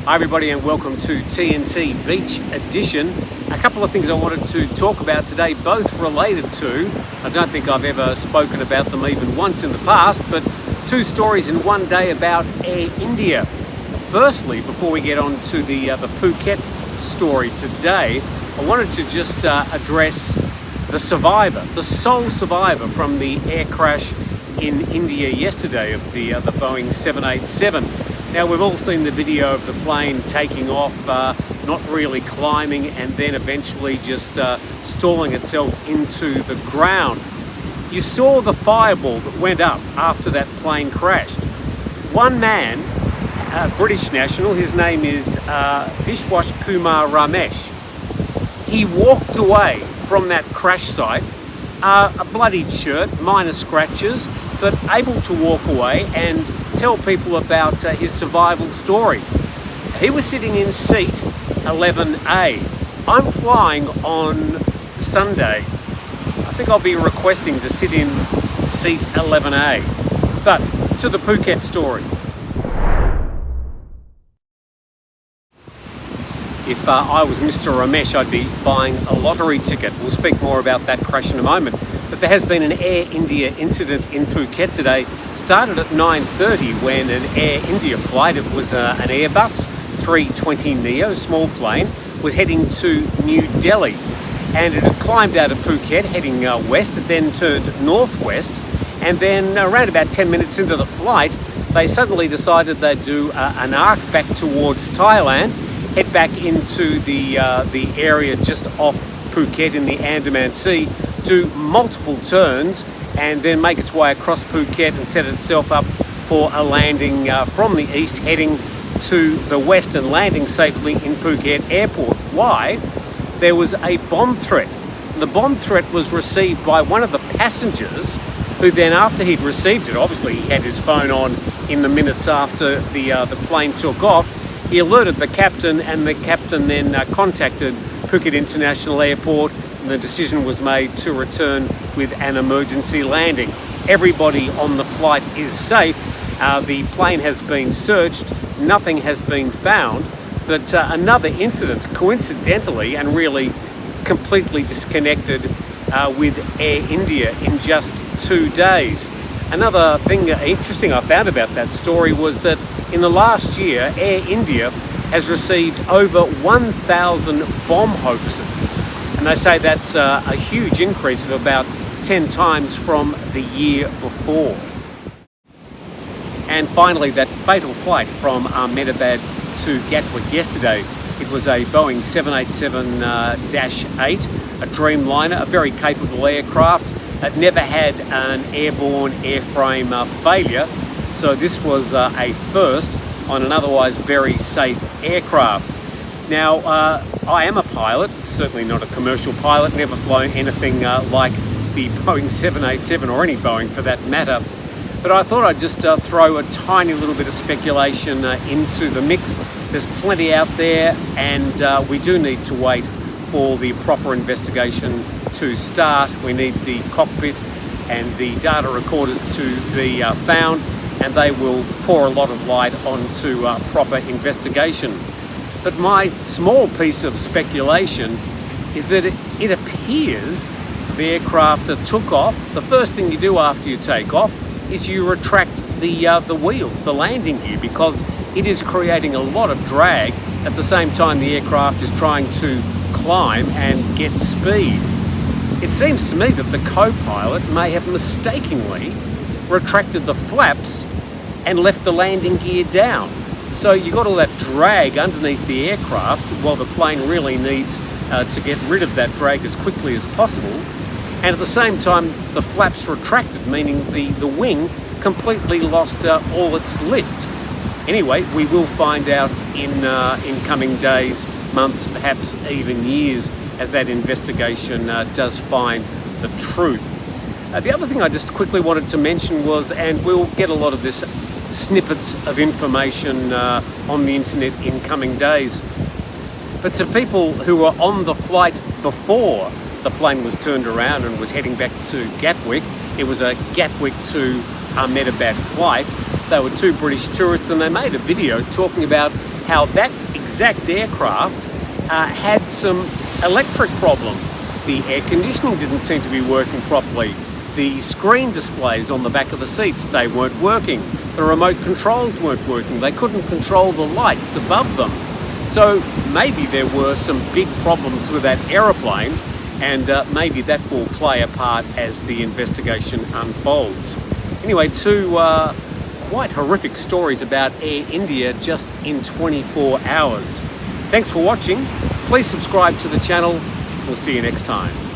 Hi everybody and welcome to TNT Beach Edition. A couple of things I wanted to talk about today, both related to, I don't think I've ever spoken about them even once in the past, but two stories in one day about Air India. Firstly, before we get on to the Phuket story today, I wanted to just address the survivor, the sole survivor from the air crash in India yesterday of the Boeing 787. Now, we've all seen the video of the plane taking off, not really climbing, and then eventually just stalling itself into the ground. You saw the fireball that went up after that plane crashed. One man, a British national, his name is Vishwas Kumar Ramesh. He walked away from that crash site, a bloodied shirt, minor scratches, but able to walk away and tell people about his survival story. He was sitting in seat 11A. I'm flying on Sunday. I think I'll be requesting to sit in seat 11A. But to the Phuket story. If I was Mr. Ramesh, I'd be buying a lottery ticket. We'll speak more about that crash in a moment. But there has been an Air India incident in Phuket today. Started at 9:30 when an Air India flight, it was an Airbus 320neo, small plane, was heading to New Delhi. And it had climbed out of Phuket, heading west, it then turned northwest. And then around about 10 minutes into the flight, they suddenly decided they'd do an arc back towards Thailand, head back into the area just off Phuket in the Andaman Sea, do multiple turns, and then make its way across Phuket and set itself up for a landing from the east, heading to the west and landing safely in Phuket Airport. Why? There was a bomb threat. The bomb threat was received by one of the passengers, who then, after he'd received it, obviously he had his phone on in the minutes after the plane took off, he alerted the captain, and the captain then contacted Phuket International Airport, and the decision was made to return with an emergency landing. Everybody on the flight is safe. The plane has been searched. Nothing has been found. But another incident, coincidentally and really completely disconnected with Air India in just 2 days. Another thing interesting I found about that story was that in the last year, Air India has received over 1,000 bomb hoaxes. And they say that's a huge increase of about 10 times from the year before. And finally, that fatal flight from Ahmedabad to Gatwick yesterday. It was a Boeing 787-8, a Dreamliner, a very capable aircraft. It never had an airborne airframe failure, so this was a first on an otherwise very safe aircraft. Now, I am a pilot, certainly not a commercial pilot, never flown anything like the Boeing 787 or any Boeing for that matter, but I thought I'd just throw a tiny little bit of speculation into the mix. There's plenty out there, and we do need to wait for the proper investigation to start. We need the cockpit and the data recorders to be found, and they will pour a lot of light onto proper investigation. But my small piece of speculation is that it appears the aircraft took off. The first thing you do after you take off is you retract the wheels, the landing gear, because it is creating a lot of drag at the same time the aircraft is trying to climb and get speed. It seems to me that the co-pilot may have mistakenly retracted the flaps and left the landing gear down. So you got all that drag underneath the aircraft while the plane really needs to get rid of that drag as quickly as possible. And at the same time, the flaps retracted, meaning the wing completely lost all its lift. Anyway, we will find out in coming days, months, perhaps even years, as that investigation does find the truth. The other thing I just quickly wanted to mention was, and we'll get a lot of this snippets of information on the internet in coming days, but to people who were on the flight before the plane was turned around and was heading back to Gatwick, it was a Gatwick to Ahmedabad flight. They were two British tourists, and they made a video talking about how that exact aircraft had some electric problems. The air conditioning didn't seem to be working properly. The screen displays on the back of the seats, they weren't working. The remote controls weren't working. They couldn't control the lights above them. So maybe there were some big problems with that aeroplane, and maybe that will play a part as the investigation unfolds. Anyway, two quite horrific stories about Air India just in 24 hours. Thanks for watching. Please subscribe to the channel. We'll see you next time.